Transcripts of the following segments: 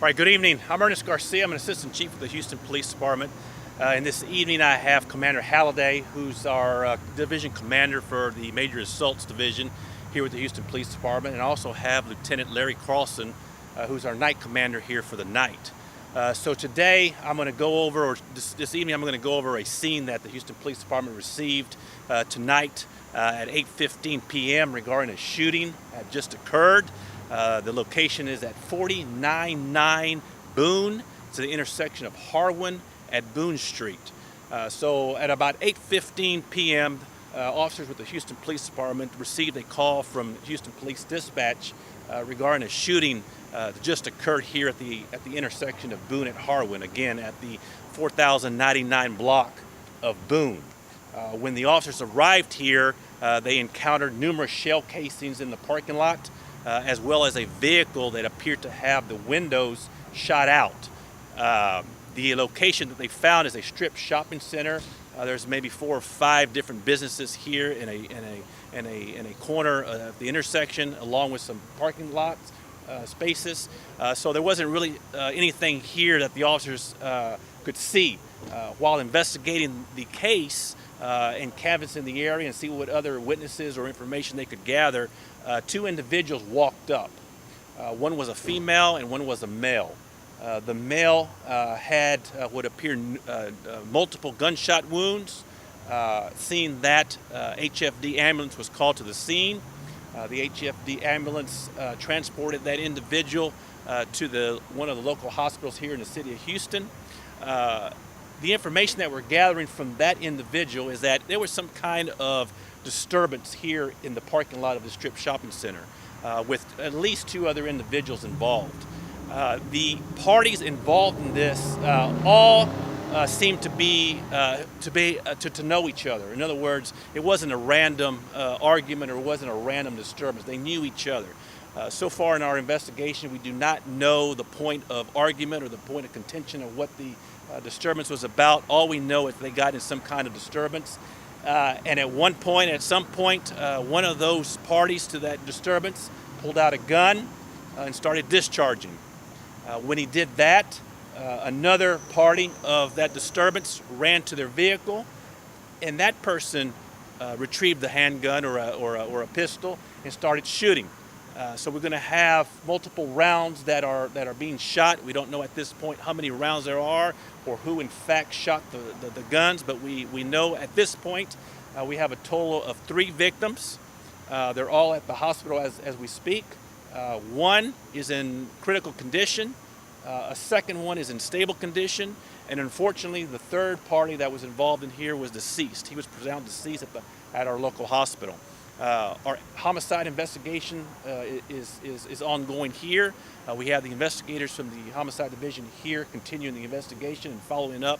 All right, good evening. I'm Ernest Garcia. I'm an Assistant Chief of the Houston Police Department. And this evening I have Commander Halliday, who's our Division Commander for the Major Assaults Division here with the Houston Police Department, and I also have Lieutenant Larry Carlson, who's our Night Commander here for the night. So today I'm going to go over, or this evening I'm going to go over a scene that the Houston Police Department received tonight at 8:15 p.m. regarding a shooting that just occurred. The location is at 499 Boone. It's at the intersection of Harwin at Boone Street. So at about 8:15 p.m., officers with the Houston Police Department received a call from Houston Police Dispatch regarding a shooting that just occurred here at the intersection of Boone at Harwin, again at the 4099 block of Boone. When the officers arrived here, they encountered numerous shell casings in the parking lot, as well as a vehicle that appeared to have the windows shot out. The location that they found is a strip shopping center. There's maybe 4 or 5 different businesses here in a corner of the intersection, along with some parking lots spaces. So there wasn't really anything here that the officers could see. While investigating the case and canvassing the area and see what other witnesses or information they could gather, 2 individuals walked up. One was a female and one was a male. The male had what appeared multiple gunshot wounds. Seeing that, HFD ambulance was called to the scene. The HFD ambulance transported that individual to one of the local hospitals here in the city of Houston. The information that we're gathering from that individual is that there was some kind of disturbance here in the parking lot of the strip shopping center, with at least 2 other individuals involved. The parties involved in this all seem to know each other. In other words, it wasn't a random argument, or it wasn't a random disturbance. They knew each other. So far in our investigation, we do not know the point of argument or the point of contention of what the disturbance was about. All we know is they got in some kind of disturbance. And at some point, one of those parties to that disturbance pulled out a gun and started discharging. When he did that, another party of that disturbance ran to their vehicle, and that person retrieved the handgun or a pistol and started shooting. So we're going to have multiple rounds that are being shot. We don't know at this point how many rounds there are or who in fact shot the guns, but we know at this point we have a total of 3 victims. They're all at the hospital as we speak. One is in critical condition. A second one is in stable condition, and unfortunately the third party that was involved in here was deceased. He was pronounced deceased at our local hospital. Our homicide investigation is ongoing here. We have the investigators from the homicide division here continuing the investigation and following up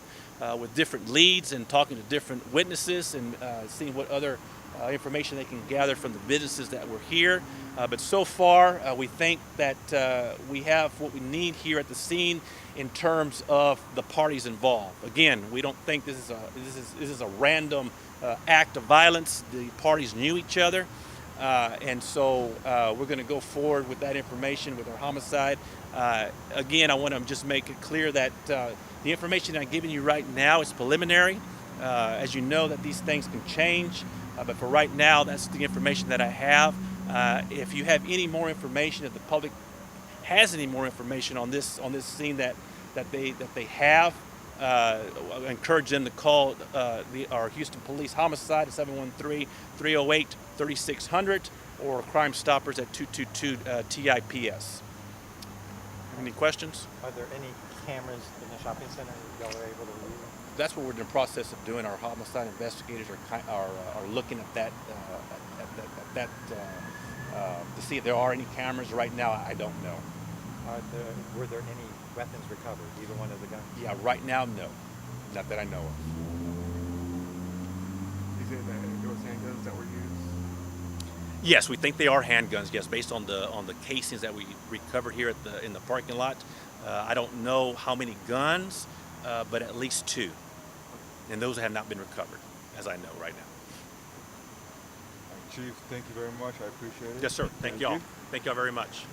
with different leads and talking to different witnesses and seeing what other information they can gather from the businesses that were here. But so far, we think that we have what we need here at the scene in terms of the parties involved. Again, we don't think this is a random act of violence. The parties knew each other, and so we're going to go forward with that information with our homicide. Again, I want to just make it clear that the information I'm giving you right now is preliminary. As you know, that these things can change. But for right now, that's the information that I have. If you have any more information, if the public has any more information on this scene that they have, I encourage them to call our Houston Police Homicide at 713-308-3600 or Crime Stoppers at 222-TIPS. Any questions? Are there any cameras in the shopping center y'all are able to view? That's what we're in the process of doing. Our homicide investigators are looking at that to see if there are any cameras. Right now, I don't know. Were there any weapons recovered, either one of the guns? Yeah, right now, no. Not that I know of. You say that there was handguns that were used? Yes, we think they are handguns. Yes, based on the casings that we recovered here in the parking lot. I don't know how many guns, but at least 2, and those have not been recovered, as I know right now. Chief, thank you very much. I appreciate it. Yes, sir. Thank y'all. Thank y'all very much.